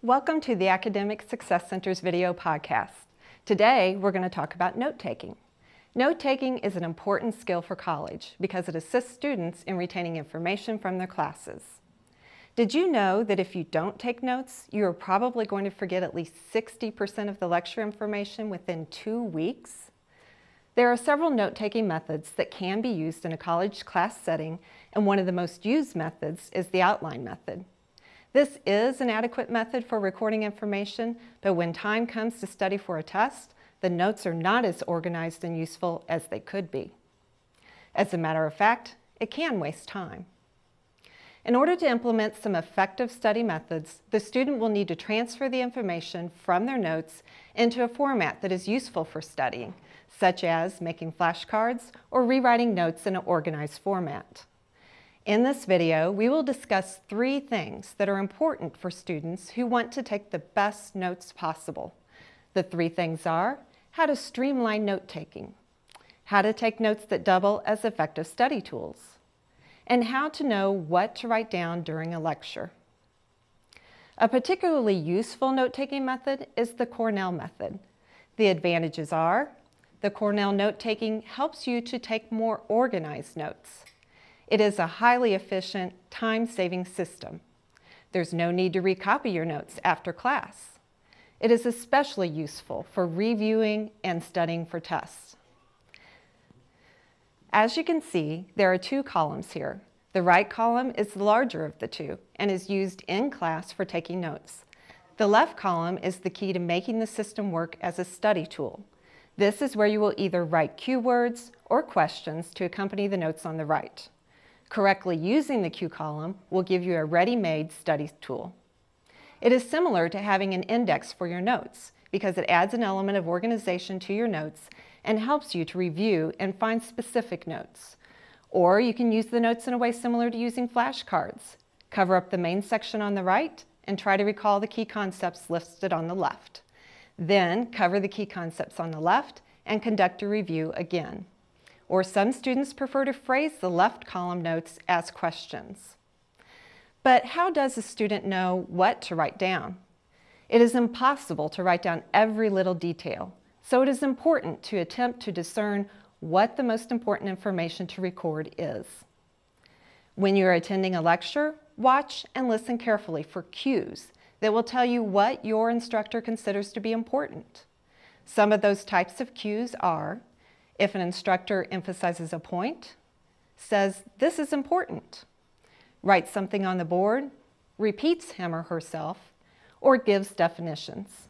Welcome to the Academic Success Center's video podcast. Today, we're going to talk about note-taking. Note-taking is an important skill for college because it assists students in retaining information from their classes. Did you know that if you don't take notes, you are probably going to forget at least 60% of the lecture information within 2 weeks? There are several note-taking methods that can be used in a college class setting, and one of the most used methods is the outline method. This is an adequate method for recording information, but when time comes to study for a test, the notes are not as organized and useful as they could be. As a matter of fact, it can waste time. In order to implement some effective study methods, the student will need to transfer the information from their notes into a format that is useful for studying, such as making flashcards or rewriting notes in an organized format. In this video, we will discuss 3 things that are important for students who want to take the best notes possible. The 3 things are how to streamline note-taking, how to take notes that double as effective study tools, and how to know what to write down during a lecture. A particularly useful note-taking method is the Cornell Method. The advantages are the Cornell note-taking helps you to take more organized notes. It is a highly efficient, time-saving system. There's no need to recopy your notes after class. It is especially useful for reviewing and studying for tests. As you can see, there are 2 columns here. The right column is the larger of the 2 and is used in class for taking notes. The left column is the key to making the system work as a study tool. This is where you will either write cue words or questions to accompany the notes on the right. Correctly using the cue column will give you a ready-made study tool. It is similar to having an index for your notes because it adds an element of organization to your notes and helps you to review and find specific notes. Or you can use the notes in a way similar to using flashcards. Cover up the main section on the right and try to recall the key concepts listed on the left. Then cover the key concepts on the left and conduct a review again. Or some students prefer to phrase the left column notes as questions. But how does a student know what to write down? It is impossible to write down every little detail, so it is important to attempt to discern what the most important information to record is. When you are attending a lecture, watch and listen carefully for cues that will tell you what your instructor considers to be important. Some of those types of cues are if an instructor emphasizes a point, says, "This is important," writes something on the board, repeats him or herself, or gives definitions.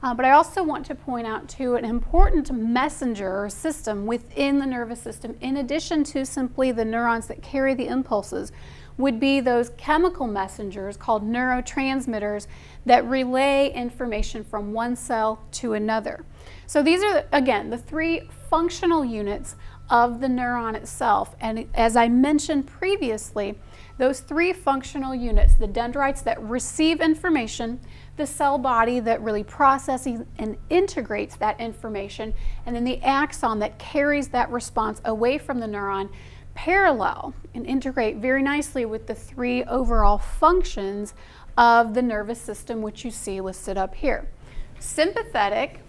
But I also want to point out too an important messenger or system within the nervous system, in addition to simply the neurons that carry the impulses, would be those chemical messengers called neurotransmitters that relay information from one cell to another. So these are, again, the 3 functional units of the neuron itself. And as I mentioned previously, those 3 functional units, the dendrites that receive information, the cell body that really processes and integrates that information, and then the axon that carries that response away from the neuron, parallel and integrate very nicely with the 3 overall functions of the nervous system, which you see listed up here. Sympathetic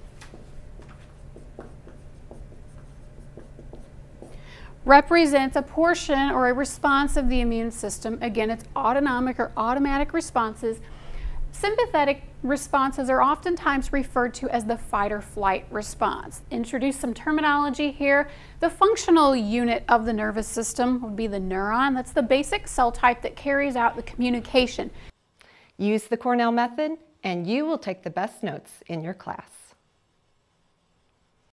represents a portion or a response of the immune system. Again, it's autonomic or automatic responses. Sympathetic responses are oftentimes referred to as the fight or flight response. Introduce some terminology here. The functional unit of the nervous system would be the neuron. That's the basic cell type that carries out the communication. Use the Cornell Method and you will take the best notes in your class.